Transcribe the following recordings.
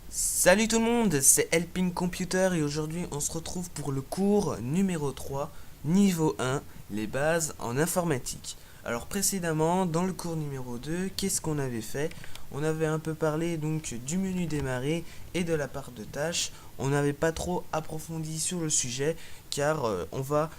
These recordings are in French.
Salut tout le monde, c'est Helping Computer et aujourd'hui on se retrouve pour le cours numéro 3, niveau 1, les bases en informatique. Alors précédemment, dans le cours numéro 2, qu'est-ce qu'on avait fait? On avait un peu parlé donc du menu démarrer et de la part de tâches. On n'avait pas trop approfondi sur le sujet car on va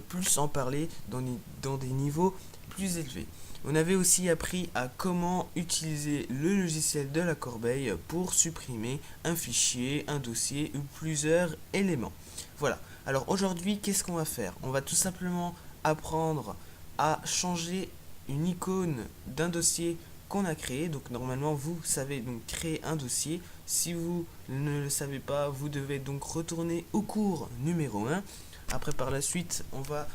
plus en parler dans des niveaux plus élevés. On avait aussi appris à comment utiliser le logiciel de la corbeille pour supprimer un fichier, un dossier ou plusieurs éléments. Voilà. Alors aujourd'hui, qu'est-ce qu'on va faire? On va tout simplement apprendre à changer une icône d'un dossier qu'on a créé. Donc normalement, vous savez donc créer un dossier. Si vous ne le savez pas, vous devez donc retourner au cours numéro 1. Après, par la suite, on va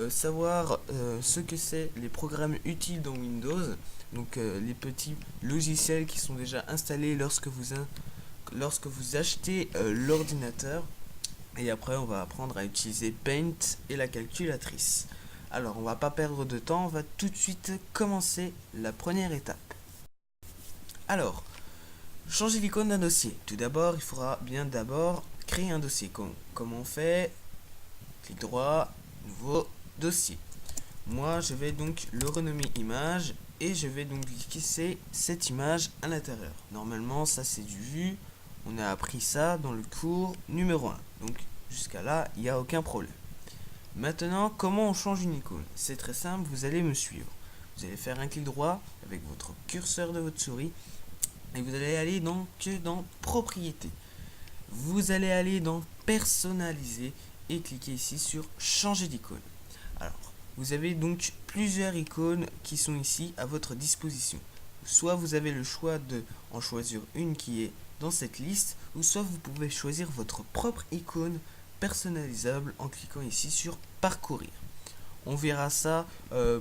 savoir ce que c'est les programmes utiles dans Windows. Donc, les petits logiciels qui sont déjà installés lorsque vous achetez l'ordinateur. Et après, on va apprendre à utiliser Paint et la calculatrice. Alors, on va pas perdre de temps, on va tout de suite commencer la première étape. Alors, changer l'icône d'un dossier. Tout d'abord, il faudra bien d'abord créer un dossier. Comment on fait? Clic droit, nouveau dossier. Moi, je vais donc le renommer image et je vais donc glisser cette image à l'intérieur. Normalement, ça c'est du vu. On a appris ça dans le cours numéro 1. Donc, jusqu'à là, il n'y a aucun problème. Maintenant, comment on change une icône? C'est très simple, vous allez me suivre. Vous allez faire un clic droit avec votre curseur de votre souris et vous allez aller dans Propriétés. Vous allez aller dans Personnaliser et cliquez ici sur Changer d'icône. Alors, vous avez donc plusieurs icônes qui sont ici à votre disposition. Soit vous avez le choix de en choisir une qui est dans cette liste, ou soit vous pouvez choisir votre propre icône personnalisable en cliquant ici sur Parcourir. On verra ça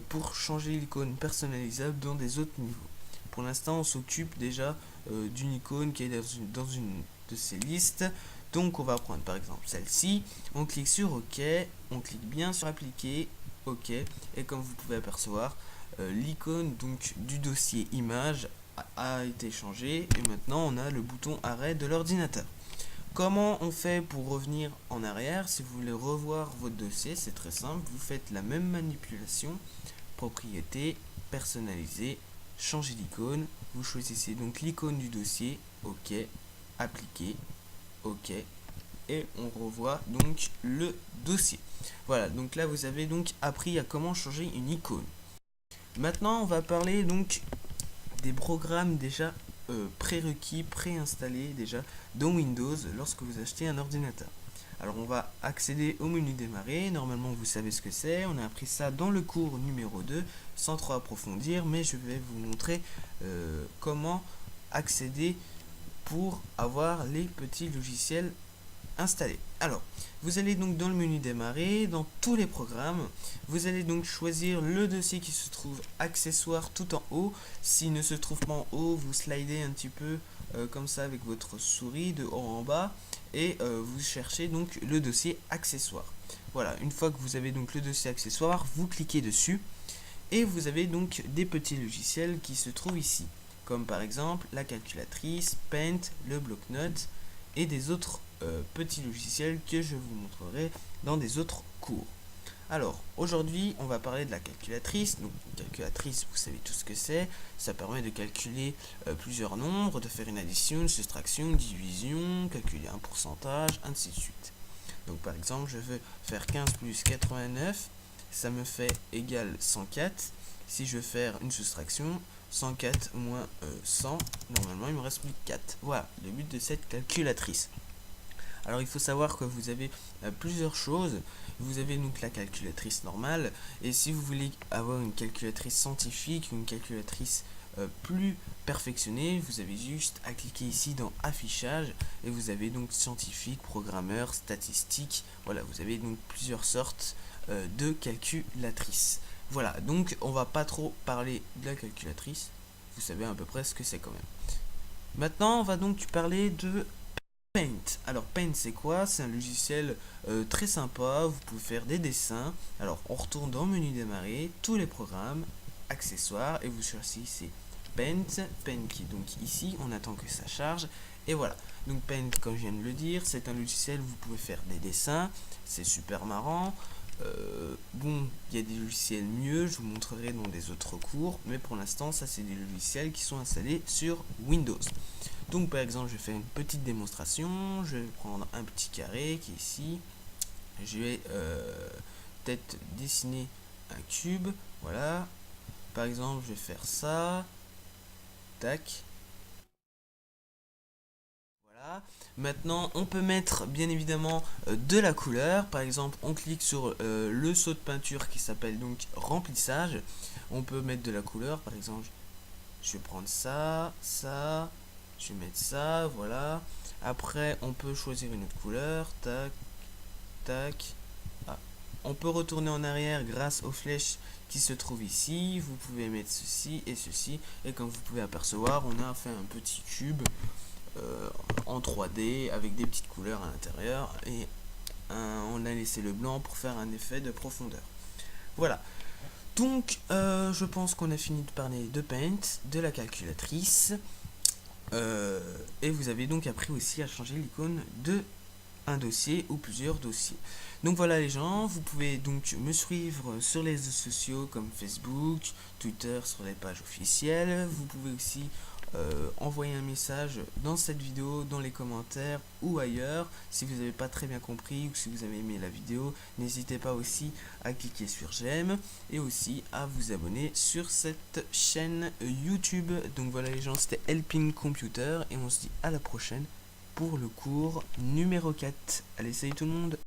pour changer l'icône personnalisable dans des autres niveaux. Pour l'instant, on s'occupe déjà d'une icône qui est dans une de ces listes. Donc, on va prendre par exemple celle-ci. On clique sur OK. On clique bien sur Appliquer. OK. Et comme vous pouvez apercevoir, l'icône donc du dossier image a été changée. Et maintenant, on a le bouton arrêt de l'ordinateur. Comment on fait pour revenir en arrière? Si vous voulez revoir votre dossier, c'est très simple. Vous faites la même manipulation. Propriété, personnaliser, changer d'icône. Vous choisissez donc l'icône du dossier. OK. Appliquer. OK. Et on revoit donc le dossier. Voilà, donc là vous avez donc appris à comment changer une icône. Maintenant, on va parler donc des programmes déjà prérequis, préinstallés déjà dans Windows lorsque vous achetez un ordinateur. Alors on va accéder au menu démarrer, normalement vous savez ce que c'est, on a appris ça dans le cours numéro 2 sans trop approfondir, mais je vais vous montrer comment accéder pour avoir les petits logiciels installés. Alors, vous allez donc dans le menu démarrer, dans tous les programmes, vous allez donc choisir le dossier qui se trouve accessoire tout en haut. S'il ne se trouve pas en haut, vous slidez un petit peu comme ça avec votre souris de haut en bas et vous cherchez donc le dossier accessoire. Voilà, une fois que vous avez donc le dossier accessoire, vous cliquez dessus et vous avez donc des petits logiciels qui se trouvent ici, comme par exemple la calculatrice, Paint, le bloc-notes et des autres petits logiciels que je vous montrerai dans des autres cours. Alors, aujourd'hui, on va parler de la calculatrice. Donc, une calculatrice, vous savez tout ce que c'est. Ça permet de calculer plusieurs nombres, de faire une addition, une soustraction, une division, calculer un pourcentage, ainsi de suite. Donc, par exemple, je veux faire 15 plus 89, ça me fait égal 104. Si je veux faire une soustraction, 104 moins 100, normalement, il me reste plus que 4. Voilà, le but de cette calculatrice. Alors il faut savoir que vous avez plusieurs choses. Vous avez donc la calculatrice normale et si vous voulez avoir une calculatrice scientifique ou une calculatrice plus perfectionnée, vous avez juste à cliquer ici dans affichage et vous avez donc scientifique, programmeur, statistique. Voilà, vous avez donc plusieurs sortes de calculatrices. Voilà, donc on va pas trop parler de la calculatrice. Vous savez à peu près ce que c'est quand même. Maintenant, on va donc parler de Paint. Alors Paint c'est quoi? C'est un logiciel très sympa, vous pouvez faire des dessins. Alors on retourne dans le menu démarrer, tous les programmes, accessoires et vous choisissez Paint qui est donc ici, on attend que ça charge, et voilà. Donc Paint, comme je viens de le dire, c'est un logiciel où vous pouvez faire des dessins, c'est super marrant. Bon, il y a des logiciels mieux, je vous montrerai dans des autres cours, mais pour l'instant, ça c'est des logiciels qui sont installés sur Windows. Donc par exemple, je vais faire une petite démonstration, je vais prendre un petit carré qui est ici, je vais peut-être dessiner un cube, voilà. Par exemple, je vais faire ça, tac. Voilà. Maintenant, on peut mettre bien évidemment de la couleur. Par exemple, on clique sur le saut de peinture qui s'appelle donc remplissage. On peut mettre de la couleur. Par exemple, je vais prendre ça, ça. Je vais mettre ça, voilà. Après, on peut choisir une autre couleur. Tac, tac. Ah. On peut retourner en arrière grâce aux flèches qui se trouvent ici. Vous pouvez mettre ceci et ceci. Et comme vous pouvez apercevoir, on a fait un petit cube en 3D avec des petites couleurs à l'intérieur et on a laissé le blanc pour faire un effet de profondeur. Voilà, donc je pense qu'on a fini de parler de Paint, de la calculatrice, et vous avez donc appris aussi à changer l'icône de un dossier ou plusieurs dossiers. Donc voilà les gens, vous pouvez donc me suivre sur les réseaux sociaux comme Facebook, Twitter sur les pages officielles. Vous pouvez aussi envoyer un message dans cette vidéo, dans les commentaires ou ailleurs. Si vous n'avez pas très bien compris ou si vous avez aimé la vidéo, n'hésitez pas aussi à cliquer sur j'aime et aussi à vous abonner sur cette chaîne YouTube. Donc voilà les gens, c'était Helping Computer et on se dit à la prochaine pour le cours numéro 4. Allez, salut tout le monde!